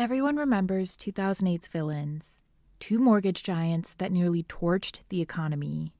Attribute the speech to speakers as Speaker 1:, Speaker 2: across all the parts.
Speaker 1: Everyone remembers 2008's villains, two mortgage giants that nearly torched the economy.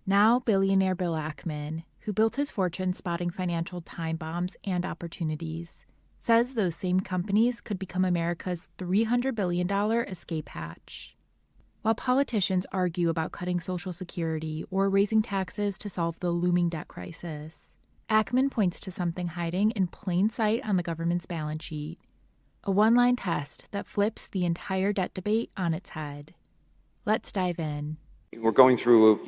Speaker 1: Now billionaire Bill Ackman, who built his fortune spotting financial time bombs and opportunities, says those same companies could become America's $300 billion escape hatch. While politicians argue about cutting Social Security or raising taxes to solve the looming debt crisis, Ackman points to something hiding in plain sight on the government's balance sheet, a one-line test that flips the entire debt debate on its head. Let's dive in.
Speaker 2: We're going through,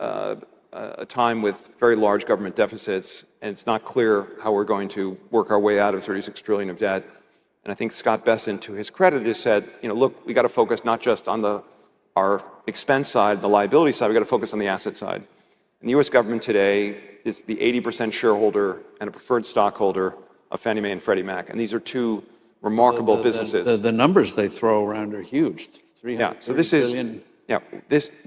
Speaker 2: a time with very large government deficits, and it's not clear how we're going to work our way out of $36 trillion of debt. And I think Scott Bessent, to his credit, has said, look, we got to focus not just on our expense side, the liability side, we got to focus on the asset side. And the U.S. government today is the 80% shareholder and a preferred stockholder of Fannie Mae and Freddie Mac, and these are two remarkable businesses.
Speaker 3: The numbers they throw around are huge.
Speaker 2: The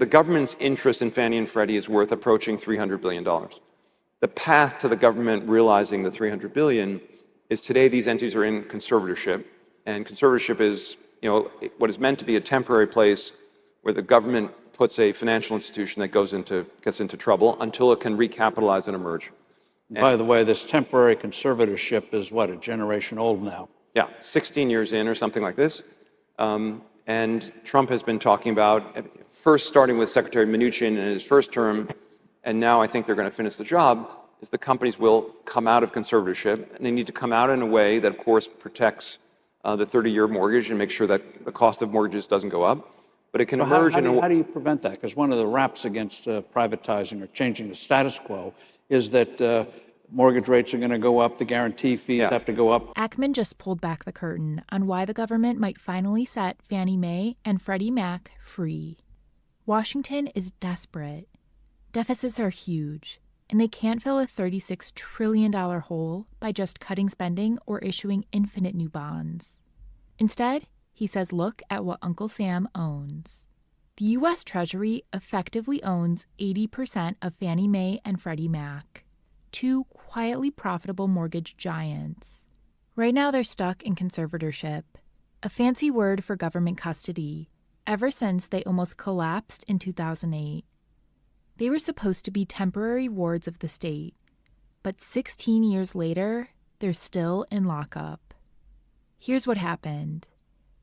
Speaker 2: government's interest in Fannie and Freddie is worth approaching $300 billion. The path to the government realizing the $300 billion is today these entities are in conservatorship, and conservatorship is, what is meant to be a temporary place where the government puts a financial institution that gets into trouble until it can recapitalize and emerge.
Speaker 3: By the way, this temporary conservatorship is a generation old now?
Speaker 2: Yeah, 16 years in or something like this. And Trump has been talking about, first starting with Secretary Mnuchin in his first term, and now I think they're going to finish the job, is the companies will come out of conservatorship, and they need to come out in a way that, of course, protects the 30-year mortgage and make sure that the cost of mortgages doesn't go up. But it can emerge in a way.
Speaker 3: How do you prevent that? Because one of the raps against privatizing or changing the status quo is that mortgage rates are going to go up, the guarantee fees have to go up.
Speaker 1: Ackman just pulled back the curtain on why the government might finally set Fannie Mae and Freddie Mac free. Washington is desperate. Deficits are huge, and they can't fill a $36 trillion hole by just cutting spending or issuing infinite new bonds. Instead, he says look at what Uncle Sam owns. The U.S. Treasury effectively owns 80% of Fannie Mae and Freddie Mac, two quietly profitable mortgage giants. Right now they're stuck in conservatorship, a fancy word for government custody, ever since they almost collapsed in 2008. They were supposed to be temporary wards of the state, but 16 years later, they're still in lockup. Here's what happened.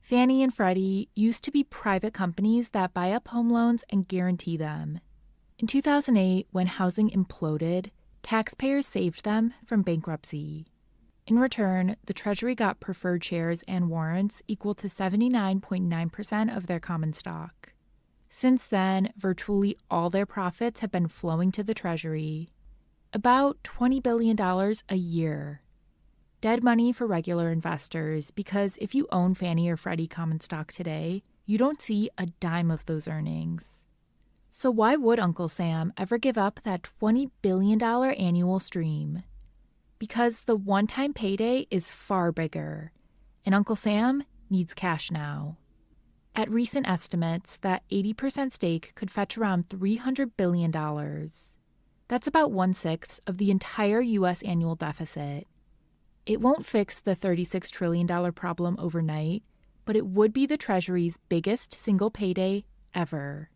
Speaker 1: Fannie and Freddie used to be private companies that buy up home loans and guarantee them. In 2008, when housing imploded, taxpayers saved them from bankruptcy. In return, the Treasury got preferred shares and warrants equal to 79.9% of their common stock. Since then, virtually all their profits have been flowing to the Treasury, about $20 billion a year. Dead money for regular investors, because if you own Fannie or Freddie common stock today, you don't see a dime of those earnings. So why would Uncle Sam ever give up that $20 billion annual stream? Because the one-time payday is far bigger, and Uncle Sam needs cash now. At recent estimates, that 80% stake could fetch around $300 billion. That's about 1/6 of the entire U.S. annual deficit. It won't fix the $36 trillion problem overnight, but it would be the Treasury's biggest single payday ever.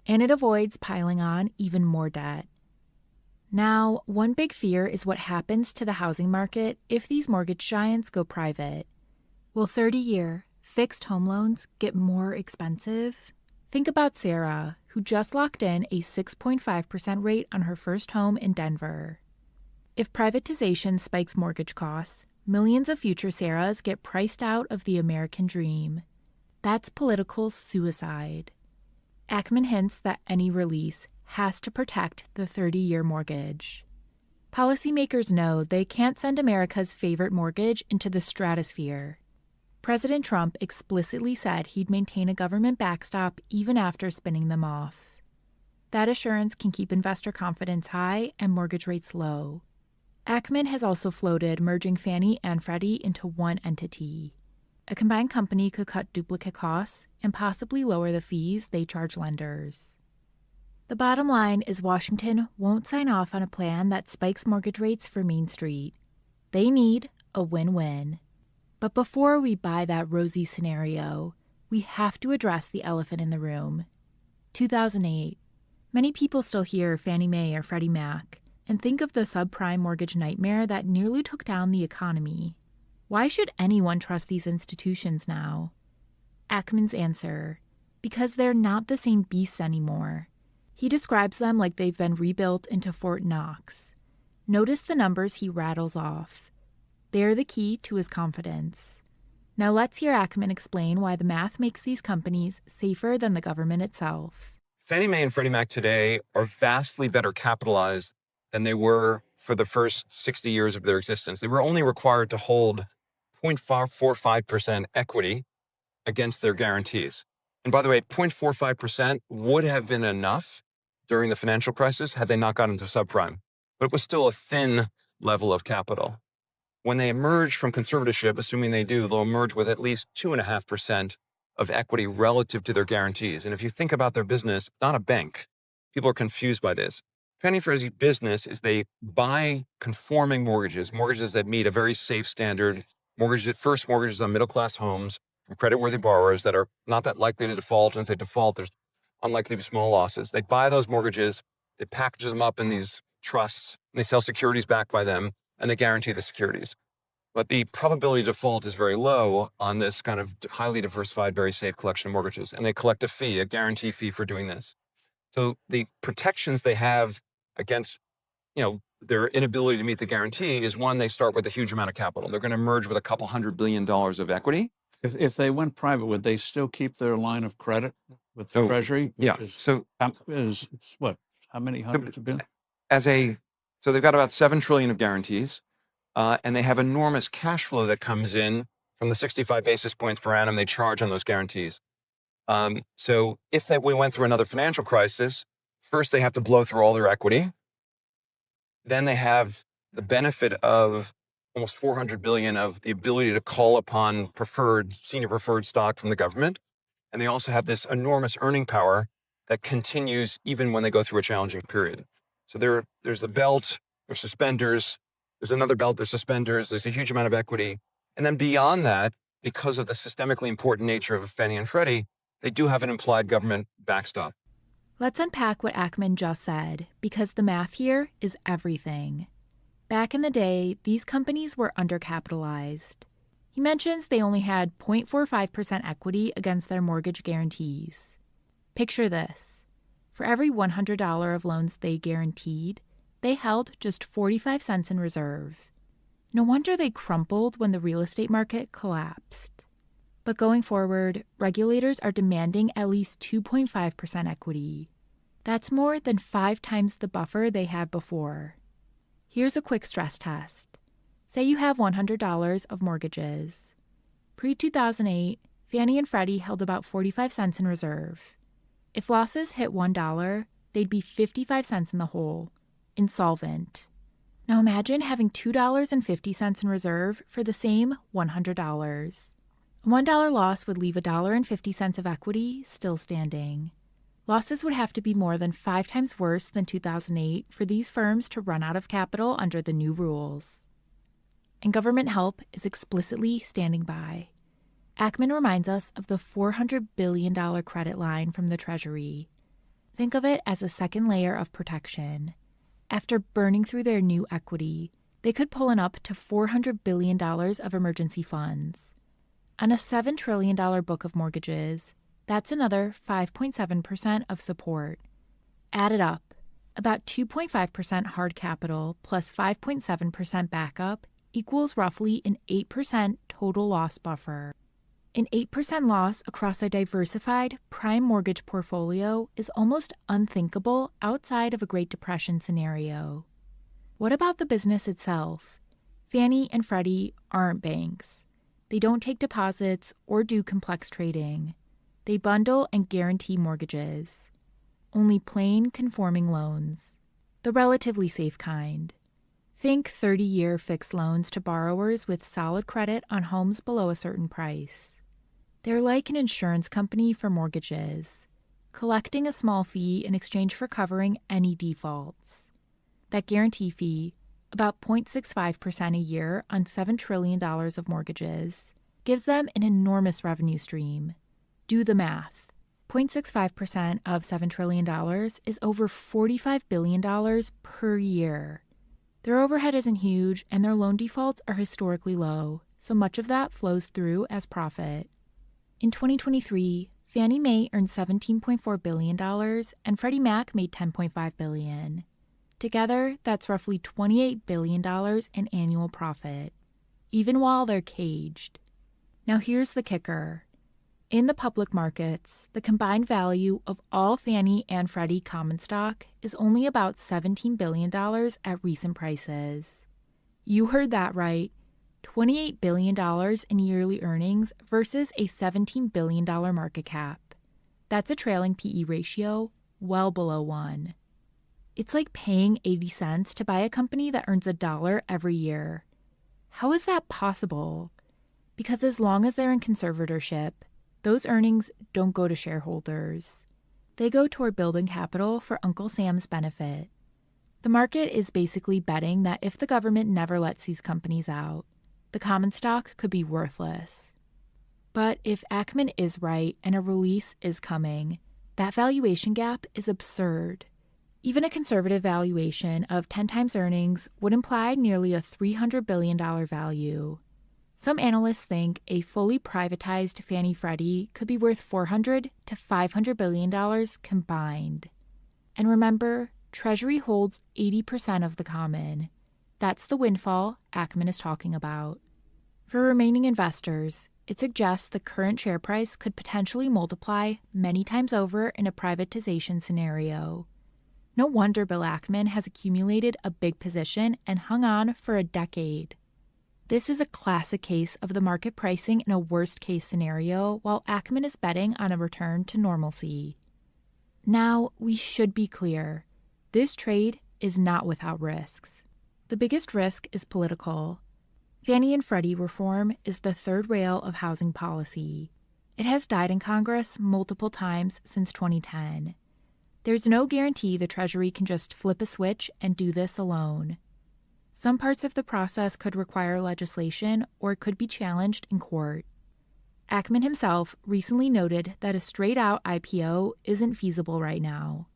Speaker 1: And it avoids piling on even more debt. Now, one big fear is what happens to the housing market if these mortgage giants go private. Will 30-year fixed home loans get more expensive? Think about Sarah, who just locked in a 6.5% rate on her first home in Denver. If privatization spikes mortgage costs, millions of future Sarahs get priced out of the American dream. That's political suicide. Ackman hints that any release has to protect the 30-year mortgage. Policymakers know they can't send America's favorite mortgage into the stratosphere. President Trump explicitly said he'd maintain a government backstop even after spinning them off. That assurance can keep investor confidence high and mortgage rates low. Ackman has also floated merging Fannie and Freddie into one entity. A combined company could cut duplicate costs and possibly lower the fees they charge lenders. The bottom line is Washington won't sign off on a plan that spikes mortgage rates for Main Street. They need a win-win. But before we buy that rosy scenario, we have to address the elephant in the room. 2008. Many people still hear Fannie Mae or Freddie Mac and think of the subprime mortgage nightmare that nearly took down the economy. Why should anyone trust these institutions now? Ackman's answer: because they're not the same beasts anymore. He describes them like they've been rebuilt into Fort Knox. Notice the numbers he rattles off. They're the key to his confidence. Now let's hear Ackman explain why the math makes these companies safer than the government itself.
Speaker 2: Fannie Mae and Freddie Mac today are vastly better capitalized than they were for the first 60 years of their existence. They were only required to hold 0.45% equity against their guarantees. And by the way, 0.45% would have been enough during the financial crisis had they not gotten into subprime, but it was still a thin level of capital. When they emerge from conservatorship, assuming they do, they'll emerge with at least 2.5% of equity relative to their guarantees. And if you think about their business, not a bank. People are confused by this. Fannie and Freddie's business is they buy conforming mortgages, mortgages that meet a very safe standard, first mortgages on middle-class homes from creditworthy borrowers that are not that likely to default. And if they default, there's unlikely to be small losses. They buy those mortgages, they package them up in these trusts, and they sell securities backed by them, and they guarantee the securities. But the probability of default is very low on this kind of highly diversified, very safe collection of mortgages. And they collect a fee, a guarantee fee for doing this. So the protections they have against, their inability to meet the guarantee is, one, they start with a huge amount of capital. They're going to merge with $200 billion of equity.
Speaker 3: If they went private, would they still keep their line of credit with the Treasury?
Speaker 2: Yeah.
Speaker 3: So it's what? How many hundreds of billion?
Speaker 2: So they've got about $7 trillion of guarantees, and they have enormous cash flow that comes in from the 65 basis points per annum they charge on those guarantees. So if we went through another financial crisis, first they have to blow through all their equity. Then they have the benefit of almost $400 billion of the ability to call upon senior preferred stock from the government. And they also have this enormous earning power that continues even when they go through a challenging period. So there's a belt, there's suspenders, there's another belt, there's suspenders, there's a huge amount of equity. And then beyond that, because of the systemically important nature of Fannie and Freddie, they do have an implied government backstop.
Speaker 1: Let's unpack what Ackman just said, because the math here is everything. Back in the day, these companies were undercapitalized. He mentions they only had 0.45% equity against their mortgage guarantees. Picture this. For every $100 of loans they guaranteed, they held just 45 cents in reserve. No wonder they crumpled when the real estate market collapsed. But going forward, regulators are demanding at least 2.5% equity. That's more than 5 times the buffer they had before. Here's a quick stress test. Say you have $100 of mortgages. Pre-2008, Fannie and Freddie held about 45 cents in reserve. If losses hit $1, they'd be 55 cents in the hole, insolvent. Now imagine having $2.50 in reserve for the same $100. A $1 loss would leave $1.50 of equity still standing. Losses would have to be more than 5 times worse than 2008 for these firms to run out of capital under the new rules. And government help is explicitly standing by. Ackman reminds us of the $400 billion credit line from the Treasury. Think of it as a second layer of protection. After burning through their new equity, they could pull in up to $400 billion of emergency funds. On a $7 trillion book of mortgages, that's another 5.7% of support. Add it up. About 2.5% hard capital plus 5.7% backup equals roughly an 8% total loss buffer. An 8% loss across a diversified prime mortgage portfolio is almost unthinkable outside of a Great Depression scenario. What about the business itself? Fannie and Freddie aren't banks. They don't take deposits or do complex trading. They bundle and guarantee mortgages. Only plain conforming loans. The relatively safe kind. Think 30-year fixed loans to borrowers with solid credit on homes below a certain price. They're like an insurance company for mortgages, collecting a small fee in exchange for covering any defaults. That guarantee fee, about 0.65% a year on $7 trillion of mortgages, gives them an enormous revenue stream. Do the math. 0.65% of $7 trillion is over $45 billion per year. Their overhead isn't huge, and their loan defaults are historically low, so much of that flows through as profit. In 2023, Fannie Mae earned $17.4 billion, and Freddie Mac made $10.5 billion. Together, that's roughly $28 billion in annual profit, even while they're caged. Now here's the kicker. In the public markets, the combined value of all Fannie and Freddie common stock is only about $17 billion at recent prices. You heard that right. $28 billion in yearly earnings versus a $17 billion market cap. That's a trailing PE ratio well below 1. It's like paying 80 cents to buy a company that earns $1 every year. How is that possible? Because as long as they're in conservatorship, those earnings don't go to shareholders. They go toward building capital for Uncle Sam's benefit. The market is basically betting that if the government never lets these companies out, the common stock could be worthless. But if Ackman is right and a release is coming, that valuation gap is absurd. Even a conservative valuation of 10 times earnings would imply nearly a $300 billion value. Some analysts think a fully privatized Fannie Freddie could be worth $400 to $500 billion combined. And remember, Treasury holds 80% of the common. That's the windfall Ackman is talking about. For remaining investors, it suggests the current share price could potentially multiply many times over in a privatization scenario. No wonder Bill Ackman has accumulated a big position and hung on for a decade. This is a classic case of the market pricing in a worst-case scenario while Ackman is betting on a return to normalcy. Now, we should be clear. This trade is not without risks. The biggest risk is political. Fannie and Freddie reform is the third rail of housing policy. It has died in Congress multiple times since 2010. There's no guarantee the Treasury can just flip a switch and do this alone. Some parts of the process could require legislation or could be challenged in court. Ackman himself recently noted that a straight-out IPO isn't feasible right now.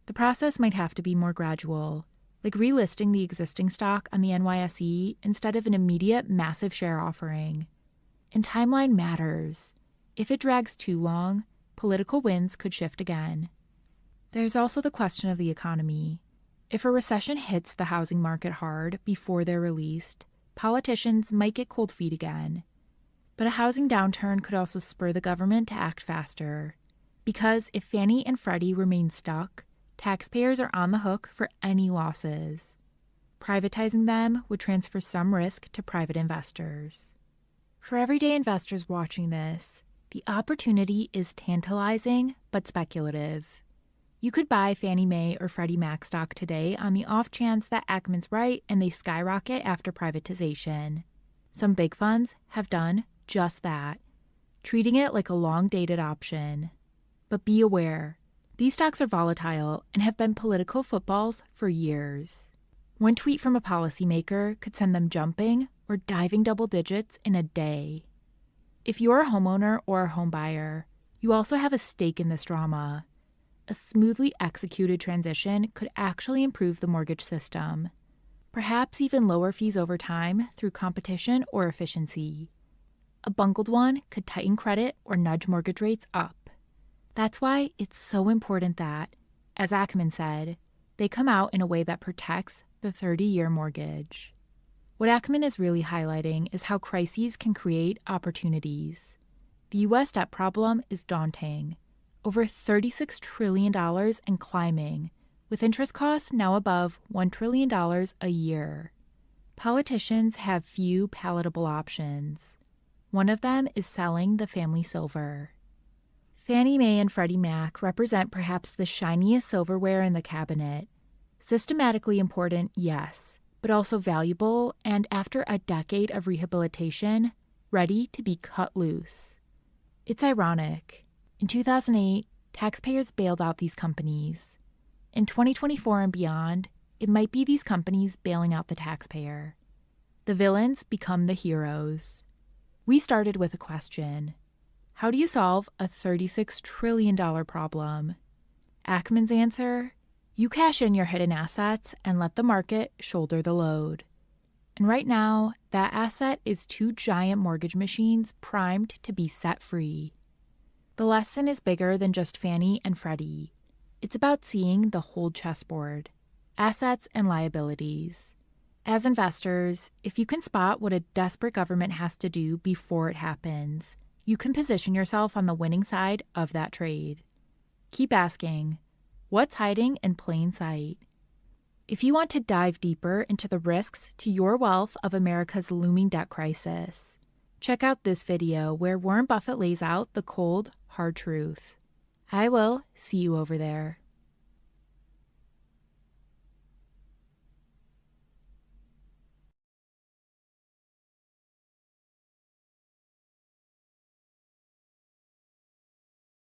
Speaker 1: The process might have to be more gradual, like relisting the existing stock on the NYSE instead of an immediate massive share offering. And timeline matters. If it drags too long, political winds could shift again. There's also the question of the economy. If a recession hits the housing market hard before they're released, politicians might get cold feet again. But a housing downturn could also spur the government to act faster. Because if Fannie and Freddie remain stuck, taxpayers are on the hook for any losses. Privatizing them would transfer some risk to private investors. For everyday investors watching this, the opportunity is tantalizing but speculative. You could buy Fannie Mae or Freddie Mac stock today on the off chance that Ackman's right and they skyrocket after privatization. Some big funds have done just that, treating it like a long-dated option. But be aware, these stocks are volatile and have been political footballs for years. One tweet from a policymaker could send them jumping or diving double digits in a day. If you're a homeowner or a home buyer, you also have a stake in this drama. A smoothly executed transition could actually improve the mortgage system, perhaps even lower fees over time through competition or efficiency. A bungled one could tighten credit or nudge mortgage rates up. That's why it's so important that, as Ackman said, they come out in a way that protects the 30-year mortgage. What Ackman is really highlighting is how crises can create opportunities. The U.S. debt problem is daunting. Over $36 trillion and climbing, with interest costs now above $1 trillion a year. Politicians have few palatable options. One of them is selling the family silver. Fannie Mae and Freddie Mac represent perhaps the shiniest silverware in the cabinet. Systematically important, yes, but also valuable and, after a decade of rehabilitation, ready to be cut loose. It's ironic. In 2008, taxpayers bailed out these companies. In 2024 and beyond, it might be these companies bailing out the taxpayer. The villains become the heroes. We started with a question. How do you solve a $36 trillion problem? Ackman's answer? You cash in your hidden assets and let the market shoulder the load. And right now, that asset is two giant mortgage machines primed to be set free. The lesson is bigger than just Fannie and Freddie. It's about seeing the whole chessboard, assets and liabilities. As investors, if you can spot what a desperate government has to do before it happens, you can position yourself on the winning side of that trade. Keep asking, what's hiding in plain sight? If you want to dive deeper into the risks to your wealth of America's looming debt crisis, check out this video where Warren Buffett lays out the cold, hard truth. I will see you over there.